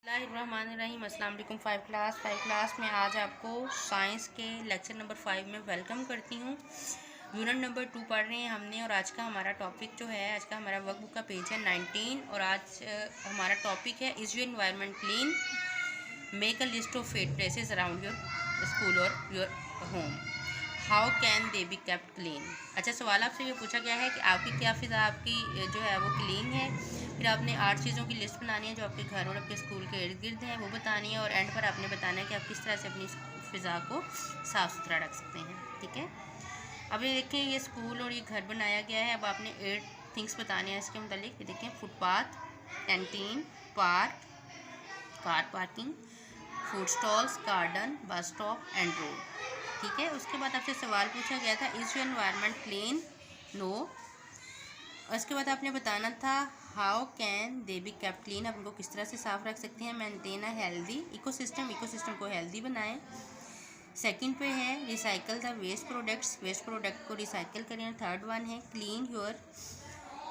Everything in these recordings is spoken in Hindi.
बिस्मिल्लाहिर्रहमानिर्रहीम। अस्सलाम वालेकुम। फाइव क्लास में आज आपको साइंस के लेक्चर नंबर 5 में वेलकम करती हूँ। यूनिट नंबर 2 पढ़ रहे हैं हमने और आज का हमारा टॉपिक जो है, आज का हमारा वर्कबुक का पेज है 19 और आज हमारा टॉपिक है is your environment clean, make a list of fade places around your school और your home, how can they be kept clean. अच्छा, सवाल आपसे ये पूछा गया है कि आपकी क्या फ़िज़ा आपकी जो है वो क्लीन है। फिर आपने 8 चीज़ों की लिस्ट बनानी है जो आपके घर और आपके स्कूल के इर्द गिर्द हैं, वो बतानी है और एंड पर आपने बताना है कि आप किस तरह से अपनी फ़िज़ा को साफ़ सुथरा रख सकते हैं। ठीक है, अब ये देखें, ये स्कूल और ये घर बनाया गया है। अब आपने 8 थिंग्स बताने हैं इसके मुतालिक। ये देखें, footpath, canteen, park, car parking, food stalls, garden, bus stop and road. ठीक है, उसके बाद आपसे सवाल पूछा गया था is your environment clean, no. उसके बाद आपने बताना था how can they be kept clean, आप उनको किस तरह से साफ़ रख सकते हैं। Maintain a healthy ecosystem, ecosystem को हेल्दी बनाएं। सेकंड पे है recycle the waste products, waste product को रिसाइकल करें। थर्ड वन है क्लीन योर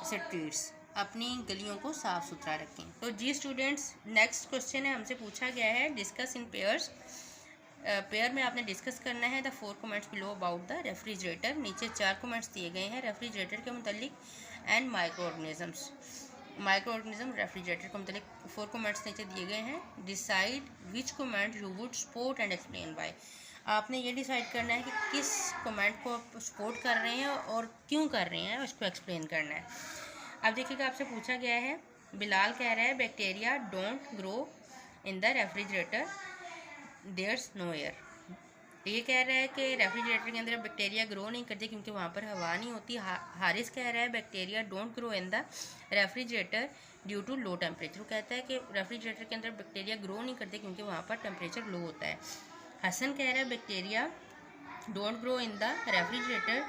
स्ट्रीट्स, अपनी गलियों को साफ़ सुथरा रखें। तो जी स्टूडेंट्स, नेक्स्ट क्वेश्चन है, हमसे पूछा गया है डिस्कस इन पेयर्स। पेयर में आपने डिस्कस करना है the 4 comments below about the refrigerator. नीचे 4 कमेंट्स दिए गए हैं रेफ्रिजरेटर के मुतालिक and micro organisms, micro organism refrigerator के मुतालिक 4 कमेंट्स नीचे दिए गए हैं। Decide which comment you would support and explain why, आपने ये डिसाइड करना है कि किस कमेंट को आप सपोर्ट कर रहे हैं और क्यों कर रहे हैं, उसको एक्सप्लेन करना है। अब देखिएगा, आपसे पूछा गया है, बिलाल कह रहा है bacteria don't grow in the refrigerator there's no air. ये कह रहा है कि रेफ्रिजरेटर के अंदर बैक्टीरिया ग्रो नहीं करते क्योंकि वहाँ पर हवा नहीं होती। हारिस कह रहा है bacteria don't grow in the refrigerator due to low temperature. वो कहता है कि रेफ्रिजरेटर के अंदर बैक्टीरिया ग्रो नहीं करते क्योंकि वहाँ पर टेम्परेचर लो होता है। हसन कह रहा है bacteria don't grow in the refrigerator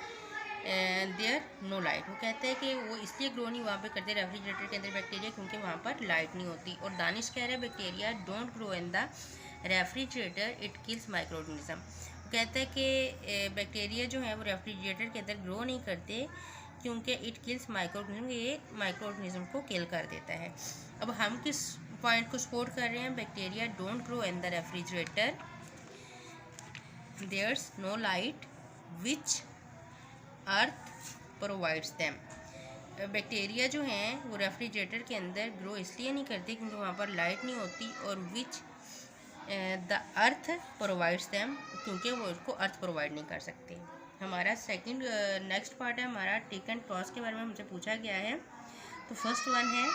there no light. वो कहते हैं कि वो इसलिए ग्रो नहीं वहाँ पे करते रेफ्रिजरेटर के अंदर बैक्टीरिया क्योंकि वहाँ पर लाइट नहीं होती। और दानिश कह रहे हैं bacteria don't grow in the refrigerator it kills micro organism. वो कहते हैं कि बैक्टीरिया जो है वो रेफ्रिजरेटर के अंदर ग्रो नहीं करते क्योंकि इट किल्स माइक्रो ऑर्गेनिज्म, ये माइक्रो ऑर्गेनिज्म को किल कर देता है। अब हम किस पॉइंट को सपोर्ट कर रहे हैं, bacteria don't grow in the refrigerator there's no light which earth provides them. Bacteria जो हैं वो रेफ्रिजरेटर के अंदर ग्रो इसलिए नहीं करते क्योंकि वहाँ पर लाइट नहीं होती, और which the earth provides them, क्योंकि वो उसको अर्थ प्रोवाइड नहीं कर सकते। हमारा सेकंड नेक्स्ट पार्ट है हमारा टिक एंड टॉस के बारे में हमसे पूछा गया है। तो फर्स्ट वन है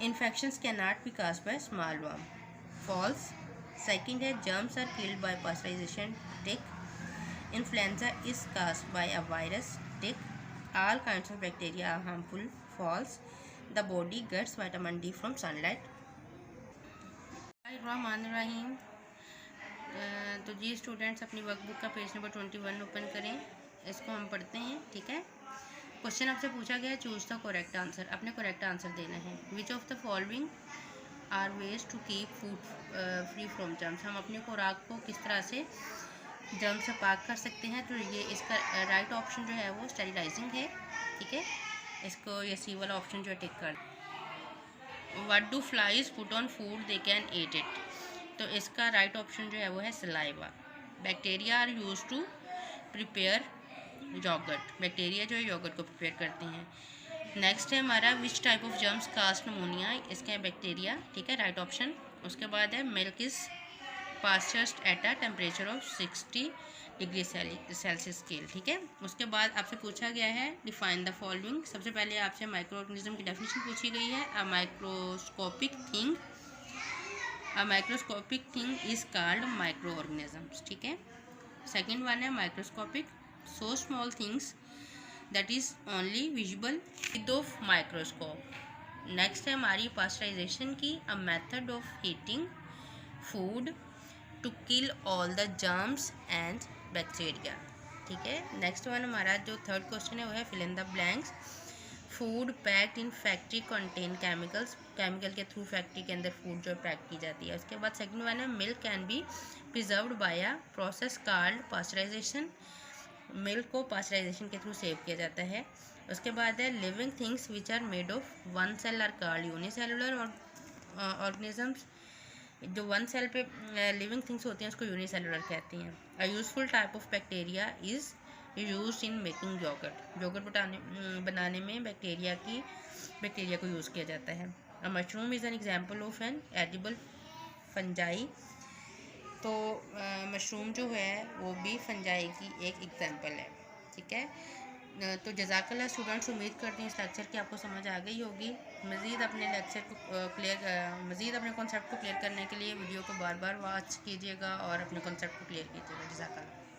infections can not be caused by small worm, false. Second है germs are killed by pasteurization, tick. Influenza is caused by a virus, tick. All kinds of bacteria are harmful, false. The body gets vitamin D from sunlight. रहीम। तो जी स्टूडेंट्स, अपनी वर्कबुक का पेज नंबर 21 ओपन करें, इसको हम पढ़ते हैं। ठीक है, क्वेश्चन आपसे पूछा गया है चूज द करेक्ट आंसर, अपने करेक्ट आंसर देना है। Which of the following are ways to keep food free from germs, हम अपने खुराक को किस तरह से जर्म से पाक कर सकते हैं। तो ये इसका राइट ऑप्शन जो है वो स्टेरिलाइजिंग है। ठीक है, इसको ये सी वाला ऑप्शन जो है टिक कर। What do flies put on food they can eat it, तो इसका राइट ऑप्शन जो है वो है saliva. Bacteria are use to prepare yogurt, bacteria जो है योगर्ट को प्रिपेयर करते हैं। नेक्स्ट है हमारा which type of germs cast pneumonia, इसका है बैक्टीरिया। ठीक है, राइट ऑप्शन। उसके बाद है milk is pasteurized at a temperature of 60 degree Celsius scale. ठीक है, उसके बाद आपसे पूछा गया है डिफाइन द फॉलोइंग। सबसे पहले आपसे माइक्रो ऑर्गेनिज्म की डेफिनेशन पूछी गई है। A microscopic thing is called micro organisms. ठीक है, सेकेंड वन है microscopic, so small things that is only visible with of microscope. Next है हमारी पास्चराइजेशन की, a method of heating food to kill all the germs and bacteria. ठीक है, नेक्स्ट वन हमारा जो थर्ड क्वेश्चन है वो है fill in the blanks. Food packed in factory contain chemicals, chemical के थ्रू फैक्ट्री के अंदर फूड जो पैक की जाती है। उसके बाद सेकंड वन है milk can be preserved by a process called pasteurisation, milk को पास्चराइजेशन के थ्रू सेव किया जाता है। उसके बाद है living things which are made of one cell are called unicellular, और ऑर्गेनिजम्स जो वन सेल पे लिविंग थिंग्स होती हैं उसको यूनिसेलुलर कहती हैं। A useful type of bacteria is use in making yogurt. Yogurt बनाने में बैक्टीरिया को यूज़ किया जाता है। A mushroom is an example of an edible fungi. तो मशरूम जो है वो भी फंजाई की एक एग्जाम्पल है। ठीक है, तो जज़ाकल्लाह स्टूडेंट्स, उम्मीद करती हूँ इस लेक्चर की आपको समझ आ गई होगी। मज़ीद अपने लेक्चर को मज़ीद अपने कॉन्सेप्ट को क्लियर करने के लिए वीडियो को बार बार वॉच कीजिएगा और अपने कॉन्सेप्ट को क्लियर कीजिएगा। जज़ाकल्लाह।